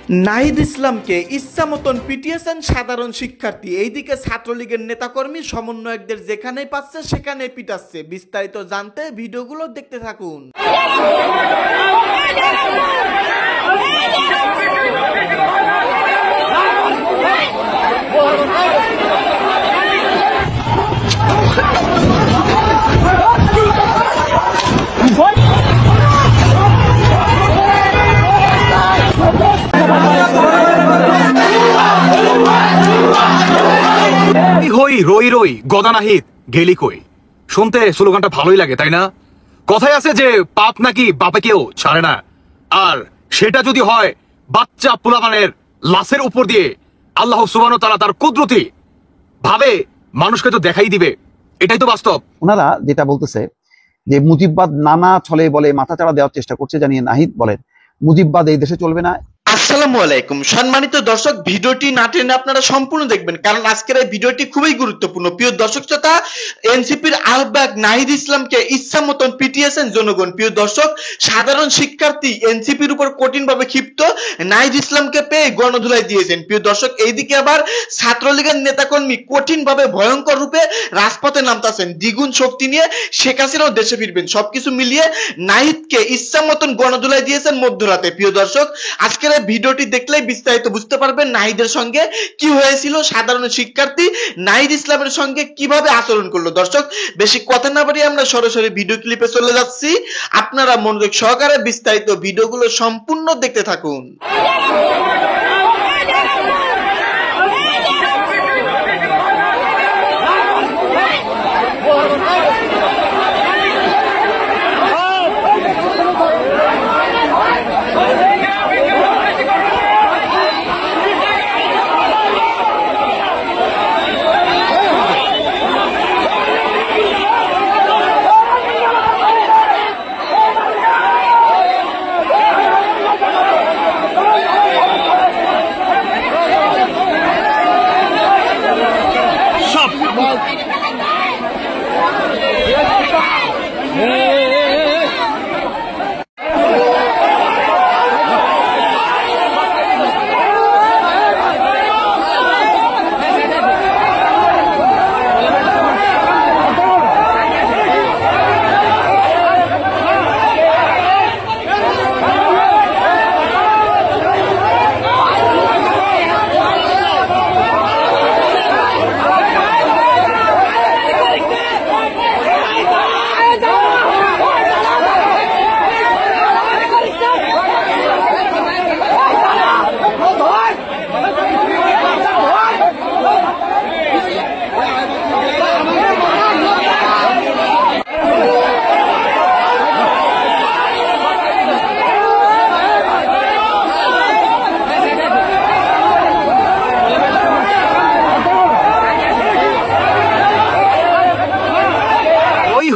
নাহিদ ইসলামকে ইচ্ছা মতন পিটিয়েছেন সাধারণ শিক্ষার্থী। এইদিকে ছাত্রলীগের নেতাকর্মী সমন্বয়কদের যেখানেই পাচ্ছে সেখানেই পিটাচ্ছে। বিস্তারিত জানতে ভিডিওগুলো দেখতে থাকুন। হই রই রই গদা নাহিদ গেলি কই। শুনতে স্লোগানটা ভালোই লাগে, তাই না? কথায় আছে যে পাপ নাকি বাপে কেউ ছাড়ে না, আর সেটা যদি হয় বাচ্চা পোলাপানের লাশের উপর দিয়ে, আল্লাহ সুবহানাহু ওয়া তাআলা তার কুদরতি ভাবে মানুষকে তো দেখাই দিবে। এটাই তো বাস্তব। ওনারা যেটা বলতেছে যে মুজিববাদ নানা ছলে বলে মাথাচাড়া দেওয়ার চেষ্টা করছে, জানিয়ে নাহিদ বলেন মুজিববাদ এই দেশে চলবে না। আসসালামু আলাইকুম সম্মানিত দর্শক, ভিডিওটি না টেনে আপনারা সম্পূর্ণ দেখবেন, কারণ আজকের এই ভিডিওটি খুবই গুরুত্বপূর্ণ। প্রিয় দর্শক শ্রোতা, এনসিপির আহ্বায়ক নাহিদ ইসলামকে ইচ্ছা মতন পিটিয়েছেন জনগণ। প্রিয় দর্শক, সাধারণ শিক্ষার্থী এনসিপির উপর কঠিনভাবে ক্ষিপ্ত, নাহিদ ইসলামকে পেয়ে গণধুলাই দিয়েছেন। প্রিয় দর্শক, এইদিকে আবার ছাত্রলীগের নেতাকর্মী কঠিনভাবে ভয়ঙ্কর রূপে রাজপথে নামতেছেন। দ্বিগুণ শক্তি নিয়ে শেখ হাসিনাও দেশে ফিরবেন। সবকিছু মিলিয়ে নাহিদকে ইচ্ছা মতন গণধুলাই দিয়েছেন মধ্যরাতে। প্রিয় দর্শক, আজকের ভিডিওটি দেখলেই বিস্তারিত বুঝতে পারবেন নাহিদের সঙ্গে কি হয়েছিল, সাধারণ শিক্ষার্থী নাহিদ ইসলামের সঙ্গে কিভাবে আচরণ করলো। দর্শক, বেশি কথা না বাড়িয়ে আমরা সরাসরি ভিডিও ক্লিপে চলে যাচ্ছি। আপনারা মনোযোগ সহকারে বিস্তারিত ভিডিওগুলো সম্পূর্ণ দেখতে থাকুন।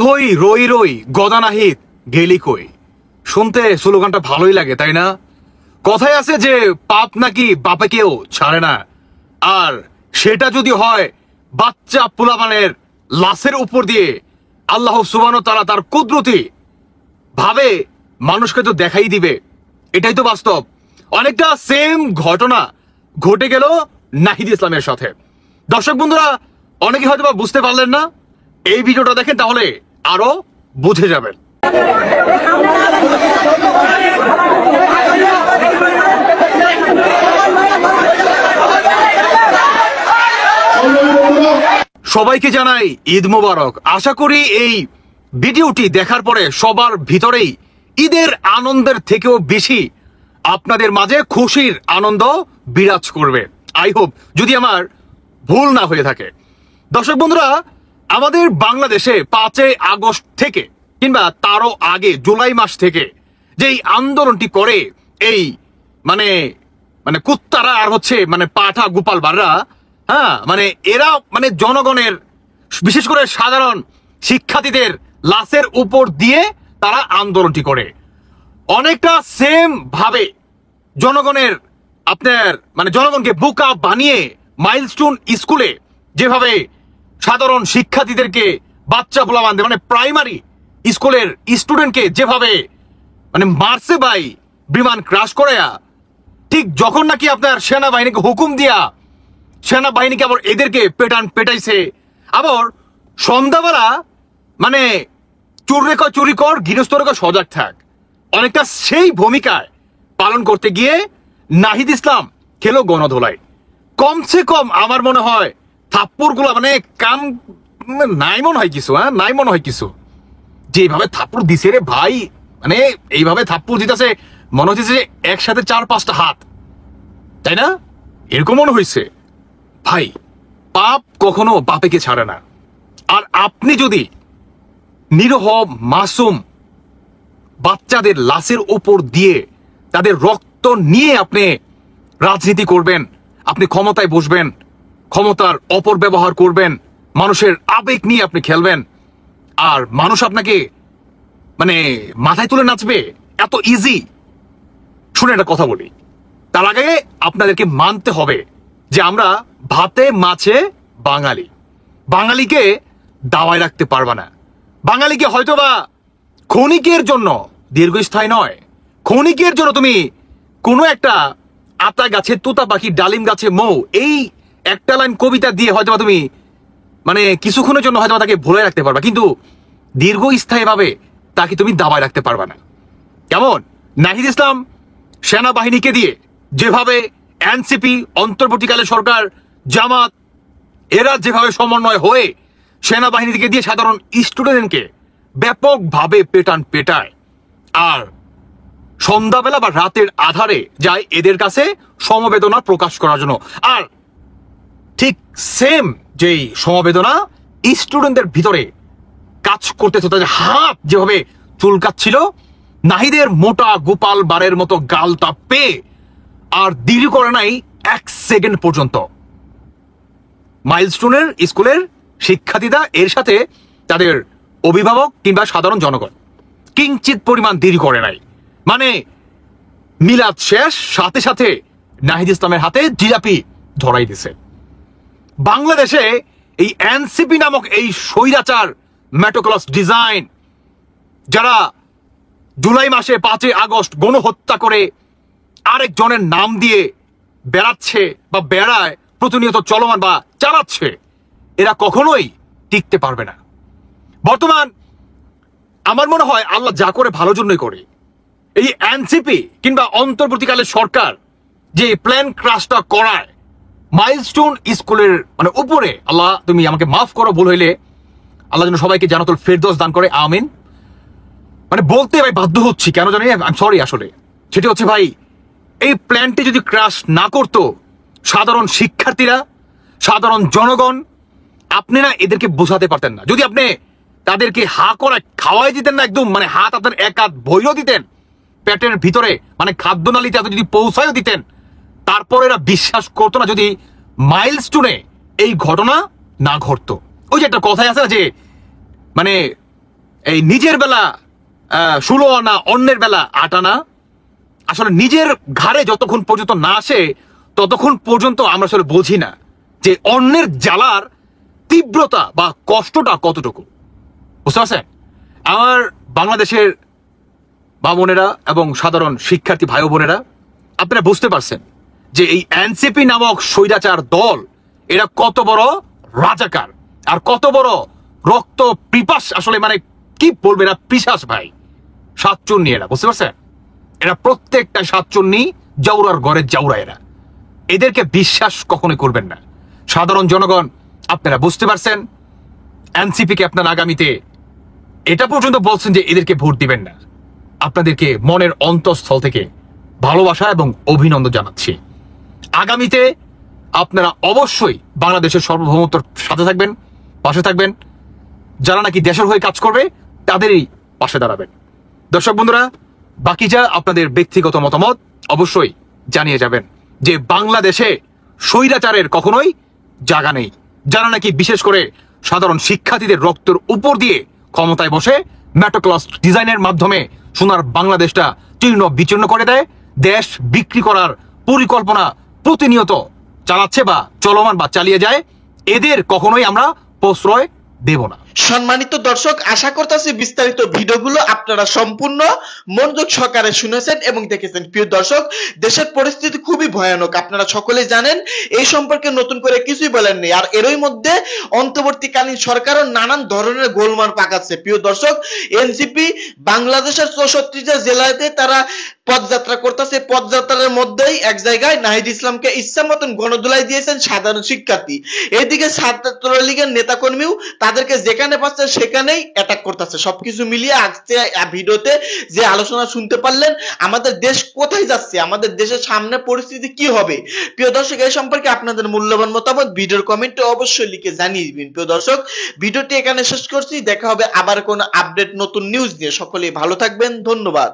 হই রই রই গদা নাহিদ গেলি কই। শুনতে স্লোগানটা ভালোই লাগে, তাই না? কথায় আছে যে পাপ নাকি বাপে কেউ ছাড়ে না, আর সেটা যদি হয় বাচ্চা পোলাপানের লাশের উপর দিয়ে, আল্লাহ সুবহানাহু ওয়া তাআলা তার কুদরতি ভাবে মানুষকে তো দেখাই দিবে। এটাই তো বাস্তব। অনেকটা সেম ঘটনা ঘটে গেল নাহিদ ইসলামের সাথে। দর্শক বন্ধুরা, অনেকে হয়তো বা বুঝতে পারলেন না, এই ভিডিওটা দেখেন তাহলে আরো বুঝে যাবেন। সবাইকে জানাই ঈদ মোবারক। আশা করি এই ভিডিওটি দেখার পরে সবার ভিতরেই ঈদের আনন্দের থেকেও বেশি আপনাদের মাঝে খুশির আনন্দ বিরাজ করবে। আই হোপ, যদি আমার ভুল না হয়ে থাকে। দর্শক বন্ধুরা, আমাদের বাংলাদেশে 5ই আগস্ট থেকে কিংবা তারও আগে জুলাই মাস থেকে যেই আন্দোলনটি করে এই মানে মানে কুত্তারা আর হচ্ছে মানে পাঠা গোপাল বাররা, হ্যাঁ, মানে এরা মানে জনগণের, বিশেষ করে সাধারণ শিক্ষার্থীদের লাশের উপর দিয়ে তারা আন্দোলনটি করে। অনেকটা সেম ভাবে জনগণের আপনার মানে জনগণকে বোকা বানিয়ে মাইলস্টোন স্কুলে যেভাবে সাধারণ শিক্ষার্থীদেরকে বাচ্চা পোলাপানদের মানে প্রাইমারি স্কুলের স্টুডেন্টকে যেভাবে মানে মারছে ভাই, বিমান ক্রাশ করায়া ঠিক যখন নাকি আপনার সেনাবাহিনীকে হুকুম দিয়া সেনাবাহিনীকে আবার এদেরকে পেটাইছে, আবার সন্ধ্যাবেলা মানে চুরি কর গৃহস্থ রেখা সজাগ থাক, অনেকটা সেই ভূমিকায় পালন করতে গিয়ে নাহিদ ইসলাম খেলো গণধোলাই। কমসে কম আমার মনে হয় থাপ্পড় গুলা মানে কাম নাই মনে হয় কিছু, নাই মনে হয় কিছু, যেভাবে থাপ্পড় দিছে রে ভাই, মানে এইভাবে থাপ্পড় দিতেছে মনে হচ্ছে যে একসাথে 4-5টা হাত, তাই না? এরকম মনে হয়েছে। ভাই পাপ কখনো বাপেকে ছাড়ে না। আর আপনি যদি নিরহ মাসুম বাচ্চাদের লাশের ওপর দিয়ে তাদের রক্ত নিয়ে আপনি রাজনীতি করবেন, আপনি ক্ষমতায় বসবেন, ক্ষমতার অপব্যবহার করবেন, মানুষের আবেগ নিয়ে আপনি খেলবেন, আর মানুষ আপনাকে মানে মাথায় তুলে নাচবে, এত ইজি? শুনে একটা কথা বলি, তার আগে আপনাদেরকে মানতে হবে যে আমরা ভাতে মাছে বাঙালি। বাঙালিকে দাওয়ায় রাখতে পারবা না। বাঙালিকে হয়তোবা ক্ষণিকের জন্য, দীর্ঘস্থায়ী নয়, ক্ষণিকের জন্য তুমি কোনো একটা আতা গাছে তোতা পাখি, ডালিম গাছে মৌ, এই একটা লাইন কবিতা দিয়ে হয়তোবা তুমি মানে কিছুক্ষণের জন্য হয়তো তাকে ভুলে রাখতে পারবা, কিন্তু দীর্ঘস্থায়ী ভাবে তাকে তুমি দাবায় রাখতে পারবা না। কেমন? নাহিদ ইসলাম সেনাবাহিনীকে দিয়ে যেভাবে এনসিপি, অন্তর্বর্তীকালীন সরকার, জামাত এরা যেভাবে সমন্বয় হয়ে সেনাবাহিনী থেকে দিয়ে সাধারণ স্টুডেন্টকে ব্যাপকভাবে পেটায়, আর সন্ধ্যাবেলা বা রাতের আধারে যায় এদের কাছে সমবেদনা প্রকাশ করার জন্য, আর ঠিক সেম যেই সমবেদনা স্টুডেন্টদের ভিতরে কাজ করতে তাদের হাত যেভাবে চুলকাচ্ছিল, নাহিদের মোটা গোপাল বারের মতো গালটা পেয়ে আর দেরি করে নাই 1 সেকেন্ড পর্যন্ত মাইলস্টোনের স্কুলের শিক্ষার্থীরা, এর সাথে তাদের অভিভাবক কিংবা সাধারণ জনগণ কিঞ্চিত পরিমাণ দেরি করে নাই। মানে মিলাদ শেষ, সাথে সাথে নাহিদ ইসলামের হাতে জিলাপি ধরাই দিছে। বাংলাদেশে এই এনসিপি নামক এই স্বৈরাচার মেটোক্লস ডিজাইন, যারা জুলাই মাসে 5 আগস্ট গণহত্যা করে আরেকজনের নাম দিয়ে বেড়াচ্ছে বা বেড়ায়, প্রতিনিয়ত চলমান বা চালাচ্ছে, এরা কখনোই টিকতে পারবে না। বর্তমান আমার মনে হয় আল্লাহ যা করে ভালোর জন্যই করে। এই এনসিপি কিংবা অন্তর্বর্তীকালীন সরকার যে প্ল্যান ক্রাশটা করায় মাইলস্টোন স্কুলের মানে উপরে, আল্লাহ তুমি আমাকে মাফ করো ভুল হইলে, আল্লাহ যেন সবাইকে জান্নাতুল ফেরদৌস দান করে, আমিন। মানে বলতে ভাই বাধ্য হচ্ছি, কেন জানি আই এম সরি, আসলে সেটা হচ্ছে ভাই, এই প্ল্যানটি যদি ক্রাশ না করতো, সাধারণ শিক্ষার্থীরা, সাধারণ জনগণ, আপনি না এদেরকে বোঝাতে পারতেন না। যদি আপনি তাদেরকে হা করে খাওয়াই দিতেন না, একদম মানে হাত আপনার এক হাত ভৈর দিতেন পেটের ভিতরে, মানে খাদ্যনালীতে এত যদি পৌঁছায়ও দিতেন, তারপর এরা বিশ্বাস করতো না যদি মাইলস্টোনে এই ঘটনা না ঘটতো। ওই যে একটা কথাই আছে না যে মানে এই নিজের বেলা 16 আনা, অন্যের বেলা 8 আনা। আসলে নিজের ঘাড়ে যতক্ষণ পর্যন্ত না আসে ততক্ষণ পর্যন্ত আমরা আসলে বুঝি না যে অন্যের জ্বালার তীব্রতা বা কষ্টটা কতটুকু। বুঝতে পারছেন? আমার বাংলাদেশের মা বোনেরা এবং সাধারণ শিক্ষার্থী ভাই বোনেরা, আপনারা বুঝতে পারছেন যে এই এনসিপি নামক স্বৈরাচার দল এরা কত বড় রাজাকার আর কত বড় রক্ত পিপাস, আসলে মানে কি বলবে, এরা পিশাচ ভাই, সাতচন্নি এরা। বুঝতে পারছেন? এরা প্রত্যেকটা সাতচন্নি, জাউরার ঘরের জাউরা এরা। এদেরকে বিশ্বাস কখনোই করবেন না। সাধারণ জনগণ আপনারা বুঝতে পারছেন, এনসিপি কে আপনারা আগামীতে এটা পর্যন্ত বলছেন যে এদেরকে ভোট দিবেন না। আপনাদেরকে মনের অন্তঃস্থল থেকে ভালোবাসা এবং অভিনন্দন জানাচ্ছি। আগামীতে আপনারা অবশ্যই বাংলাদেশের সার্বভৌমত্বের সাথে থাকবেন, পাশে থাকবেন। যারা নাকি দেশের হয়ে কাজ করবে তাদেরই পাশে দাঁড়াবেন। দর্শক বন্ধুরা, বাকি যা আপনাদের ব্যক্তিগত মতামত অবশ্যই জানিয়ে যাবেন যে বাংলাদেশে স্বৈরাচারের কখনোই জায়গা নেই। যারা নাকি বিশেষ করে সাধারণ শিক্ষার্থীদের রক্তের উপর দিয়ে ক্ষমতায় বসে মেটোক্লস ডিজাইনের মাধ্যমে সোনার বাংলাদেশটা চীর্ণ বিচীর্ণ করে দেয়, দেশ বিক্রি করার পরিকল্পনা প্রতিনিয়ত চালাচ্ছে বা চলমান বা চালিয়ে যায়, এদের কখনোই আমরা প্রশ্রয় দেব না। সম্মানিত দর্শক, আশা করতেছি বিস্তারিত ভিডিওগুলো আপনারা সম্পূর্ণ মনোযোগ সহকারে শুনেছেন এবং দেখেছেন। প্রিয় দর্শক, দেশের পরিস্থিতি খুবই ভয়ানক, আপনারা সকলেই জানেন। এই সম্পর্কে নতুন করে কিছুই বলেন নেই। আর এরই মধ্যে অন্তর্বর্তীকালীন সরকারও নানান ধরনের গোলমাল পাকাচ্ছে। প্রিয় দর্শক, এনসিপি বাংলাদেশের 64টা জেলাতে তারা পদযাত্রা করতেছে। পদযাত্রার মধ্যেই এক জায়গায় নাহিদ ইসলামকে ইচ্ছা মতন গণধোলাই দিয়েছেন সাধারণ শিক্ষার্থী। এইদিকে ছাত্রলীগের নেতাকর্মীও তাদেরকে যেখানে পাচ্ছে সেখানেই অ্যাটাক করতেছে। সবকিছু মিলিয়ে আজকে ভিডিওতে যে আলোচনা শুনতে পারলেন, আমাদের দেশ কোথায় যাচ্ছে, আমাদের দেশের সামনে পরিস্থিতি কি হবে। প্রিয় দর্শক, এই সম্পর্কে আপনাদের মূল্যবান মতামত ভিডিওর কমেন্টে অবশ্যই লিখে জানিয়ে দিবেন। প্রিয় দর্শক, ভিডিওটি এখানে শেষ করছি। দেখা হবে আবার কোনো আপডেট নতুন নিউজ নিয়ে। সকলেই ভালো থাকবেন, ধন্যবাদ।